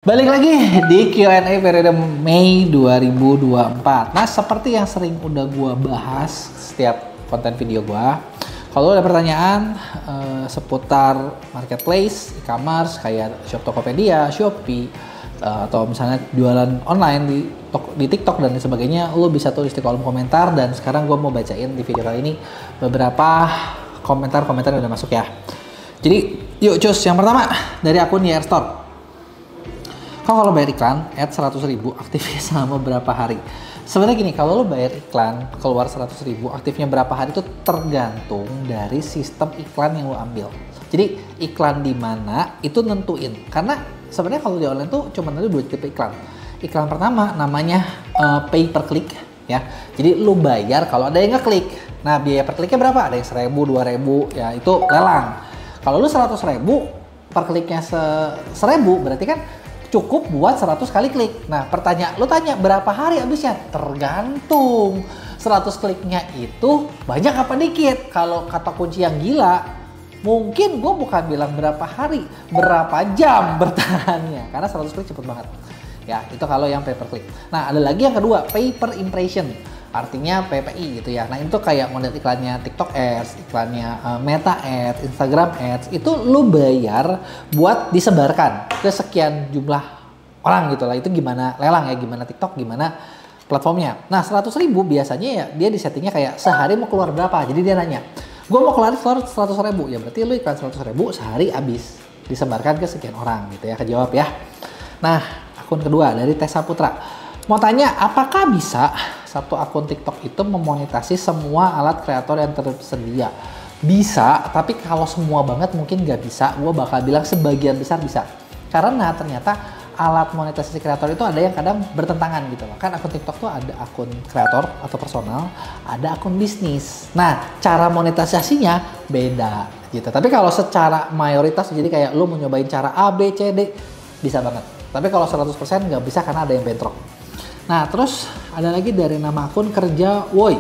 Balik lagi di Q&A periode Mei 2024. Nah, seperti yang sering udah gua bahas setiap konten video gua, kalau ada pertanyaan seputar marketplace, e-commerce kayak Shop Tokopedia, Shopee, atau misalnya jualan online di TikTok dan sebagainya, lo bisa tulis di kolom komentar. Dan sekarang gua mau bacain di video kali ini beberapa komentar-komentar yang udah masuk ya. Jadi, yuk cus, yang pertama dari akun YR Store. Kalau bayar iklan, add 100.000, aktifnya selama berapa hari? Sebenarnya gini, kalau lo bayar iklan, keluar 100.000, aktifnya berapa hari itu tergantung dari sistem iklan yang lo ambil. Jadi iklan di mana itu nentuin. Karena sebenarnya kalau di online tuh cuma ada 2 tipe iklan. Iklan pertama namanya pay per click ya. Jadi lo bayar kalau ada yang ngeklik. Nah, biaya per kliknya berapa? Ada yang 1.000, 2.000, ya itu lelang. Kalau lo 100.000 per kliknya 1.000, berarti kan cukup buat 100 kali klik. Nah, lu tanya berapa hari habisnya? Tergantung. 100 kliknya itu banyak apa dikit? Kalau kata kunci yang gila, mungkin gue bukan bilang berapa hari, berapa jam bertahannya. Karena 100 klik cepet banget. Ya, itu kalau yang pay per click. Nah, ada lagi yang kedua, pay per impression. Artinya PPI gitu ya. Nah, itu kayak model iklannya TikTok Ads, iklannya Meta Ads, Instagram Ads. Itu lu bayar buat disebarkan ke sekian jumlah orang gitu lah. Itu gimana lelang ya, gimana TikTok, gimana platformnya. Nah, 100.000 biasanya ya dia disettingnya kayak sehari mau keluar berapa. Jadi dia nanya, gue mau keluar 100.000. Ya berarti lu iklan 100.000 sehari habis. Disebarkan ke sekian orang gitu ya. Kejawab ya. Nah, akun kedua dari Tessa Putra. Mau tanya, apakah bisa satu akun TikTok itu memonetasi semua alat kreator yang tersedia? Bisa, tapi kalau semua banget mungkin nggak bisa. Gue bakal bilang sebagian besar bisa. Karena ternyata alat monetisasi kreator itu ada yang kadang bertentangan gitu loh. Kan akun TikTok tuh ada akun kreator atau personal, ada akun bisnis. Nah, cara monetisasinya beda gitu. Tapi kalau secara mayoritas, jadi kayak lu mau nyobain cara A, B, C, D, bisa banget. Tapi kalau 100% nggak bisa karena ada yang bentrok. Nah, terus ada lagi dari nama akun kerja woi.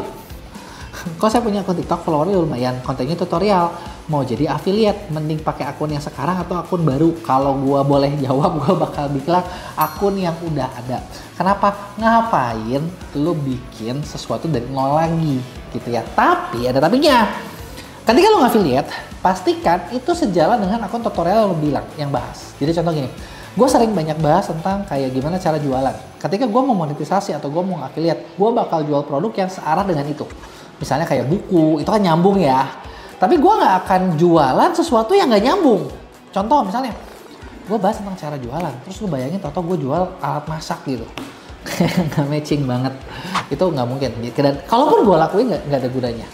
Kok saya punya akun TikTok, followernya lumayan, kontennya tutorial. Mau jadi affiliate, mending pakai akun yang sekarang atau akun baru? Kalau gua boleh jawab, gua bakal bilang akun yang udah ada. Kenapa? Ngapain lu bikin sesuatu dari nol lagi gitu ya. Tapi ada tapinya. Ketika lu affiliate, pastikan itu sejalan dengan akun tutorial yang lu bilang, yang bahas. Jadi contoh gini, gue sering banyak bahas tentang kayak gimana cara jualan. Ketika gue mau monetisasi atau gue mau affiliate, gue bakal jual produk yang searah dengan itu. Misalnya kayak buku, itu kan nyambung ya. Tapi gue nggak akan jualan sesuatu yang nggak nyambung. Contoh misalnya, gue bahas tentang cara jualan, terus lu bayangin tau gue jual alat masak gitu. Nggak matching banget. Itu nggak mungkin. Dan kalaupun gue lakuin nggak ada gunanya.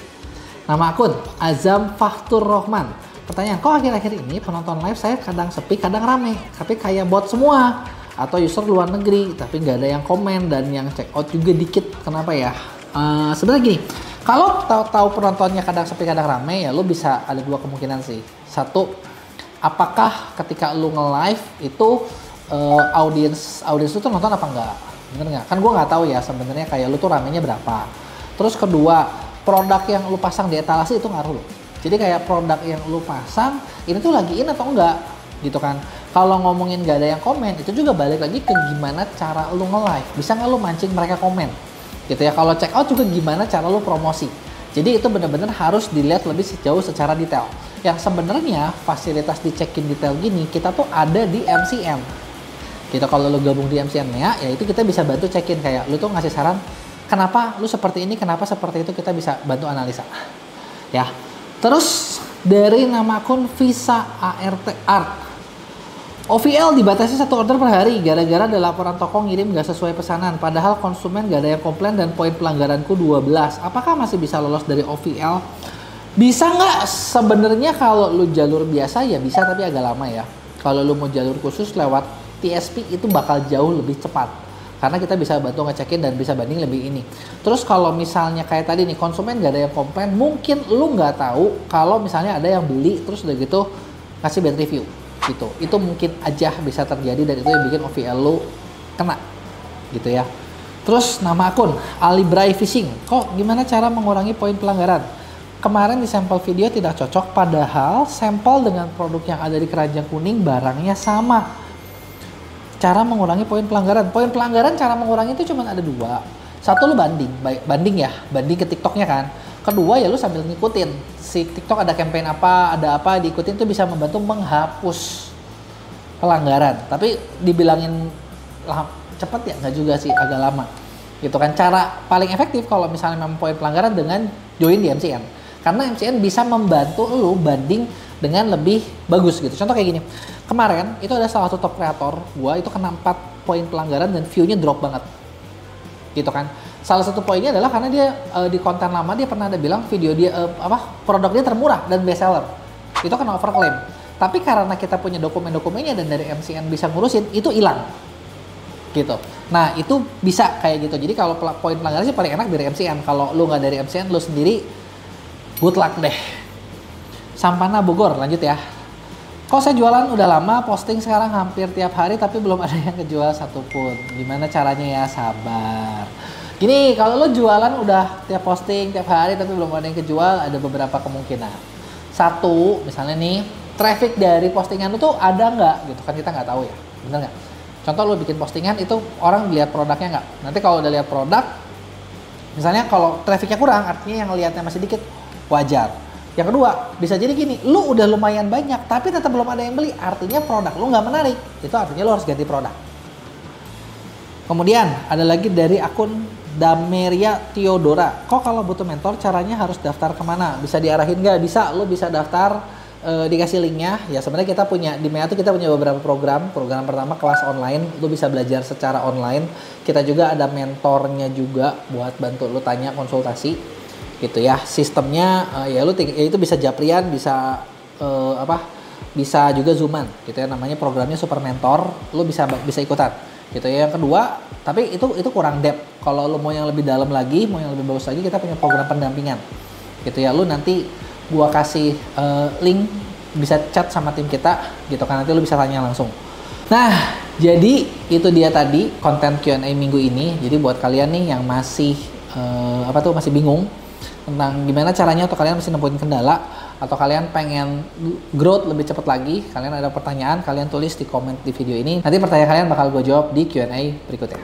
Nama akun, Azam Fahtur Rohman. Pertanyaan, kok akhir-akhir ini penonton live saya kadang sepi, kadang rame, tapi kayak bot semua, atau user luar negeri, tapi nggak ada yang komen dan yang check out juga dikit. Kenapa ya? Sebenarnya gini, kalau tahu penontonnya kadang sepi, kadang rame, ya lu bisa ada 2 kemungkinan sih. Satu, apakah ketika lu nge-live itu audiens itu tuh nonton apa enggak? Bener nggak? Kan gue nggak tahu ya sebenarnya kayak lu tuh ramenya berapa. Terus kedua, produk yang lu pasang di etalase itu ngaruh loh. Jadi kayak produk yang lu pasang ini tuh lagi in atau enggak gitu kan. Kalau ngomongin gak ada yang komen, itu juga balik lagi ke gimana cara lu nge-live. Bisa nggak lu mancing mereka komen gitu ya. Kalau check out juga gimana cara lu promosi. Jadi itu benar-benar harus dilihat lebih sejauh secara detail. Yang sebenarnya fasilitas di check-in detail gini kita tuh ada di MCM. Gitu, kalau lu gabung di MCM-nya ya itu kita bisa bantu check-in, kayak lu tuh ngasih saran kenapa lu seperti ini, kenapa seperti itu, kita bisa bantu analisa. Ya. Terus dari nama akun Visa Art. OVL dibatasi 1 order per hari gara-gara ada laporan toko ngirim gak sesuai pesanan. Padahal konsumen gak ada yang komplain dan poin pelanggaranku 12. Apakah masih bisa lolos dari OVL? Bisa nggak? Sebenarnya kalau lu jalur biasa ya bisa, tapi agak lama ya. Kalau lu mau jalur khusus lewat TSP itu bakal jauh lebih cepat. Karena kita bisa bantu ngecekin dan bisa banding lebih ini. Terus kalau misalnya kayak tadi nih, konsumen gak ada yang komplain, mungkin lu nggak tahu kalau misalnya ada yang beli terus udah gitu ngasih bad review gitu. Itu mungkin aja bisa terjadi dan itu yang bikin OVL lu kena gitu ya. Terus nama akun Alibray Fishing. Kok gimana cara mengurangi poin pelanggaran? Kemarin di sampel video tidak cocok, padahal sampel dengan produk yang ada di keranjang kuning barangnya sama. cara mengurangi poin pelanggaran. Poin pelanggaran cara mengurangi itu cuma ada dua. Satu, lu banding, banding ya, banding ke TikToknya kan. Kedua ya lu sambil ngikutin si TikTok ada campaign apa, ada apa, diikutin tuh bisa membantu menghapus pelanggaran. Tapi dibilangin cepet ya nggak juga sih, agak lama. Gitu kan. Cara paling efektif kalau misalnya memang poin pelanggaran dengan join di MCN. Karena MCN bisa membantu lu banding dengan lebih bagus gitu. Contoh kayak gini. Kemarin itu ada salah satu top kreator gua itu kena 4 poin pelanggaran dan view-nya drop banget. Gitu kan. Salah satu poinnya adalah karena dia di konten lama dia pernah ada bilang video dia produk dia termurah dan best seller. Itu kena overclaim. Tapi karena kita punya dokumen-dokumennya dan dari MCN bisa ngurusin, itu hilang. Gitu. Nah, itu bisa kayak gitu. Jadi kalau poin pelanggaran sih paling enak dari MCN. Kalau lu nggak dari MCN, lu sendiri good luck deh. Sampana Bogor, lanjut ya. Kok saya jualan udah lama, posting sekarang hampir tiap hari tapi belum ada yang kejual satupun. Gimana caranya ya? Sabar. Gini, kalau lo jualan udah tiap posting tiap hari tapi belum ada yang kejual, ada beberapa kemungkinan. Satu, misalnya nih, traffic dari postingan lo tuh ada nggak gitu kan, kita nggak tahu ya, bener nggak? Contoh lo bikin postingan itu orang lihat produknya nggak? Nanti kalau udah lihat produk, misalnya kalau trafficnya kurang, artinya yang lihatnya masih dikit, wajar. Yang kedua, bisa jadi gini, lu udah lumayan banyak, tapi tetap belum ada yang beli, artinya produk lu nggak menarik. Itu artinya lu harus ganti produk. Kemudian, ada lagi dari akun Dameria Theodora. Kok kalau butuh mentor, caranya harus daftar kemana? Bisa diarahin nggak? Bisa, lu bisa daftar, dikasih linknya. Ya sebenarnya kita punya, di MEA tuh kita punya beberapa program. Program pertama kelas online, lu bisa belajar secara online. Kita juga ada mentornya juga buat bantu lu tanya konsultasi. Gitu ya, sistemnya ya lu ya itu bisa japrian, bisa bisa juga zooman gitu ya, namanya programnya super mentor, lu bisa ikutan gitu ya. Yang kedua, tapi itu kurang depth. Kalau lu mau yang lebih dalam lagi, mau yang lebih bagus lagi, kita punya program pendampingan gitu ya. Lu nanti gua kasih link, bisa chat sama tim kita gitu kan, nanti lu bisa tanya langsung. Nah, jadi itu dia tadi konten Q&A minggu ini. Jadi buat kalian nih yang masih masih bingung tentang gimana caranya, atau kalian masih nemuin kendala, atau kalian pengen growth lebih cepat lagi, kalian ada pertanyaan, kalian tulis di komen di video ini. Nanti pertanyaan kalian bakal gue jawab di Q&A berikutnya.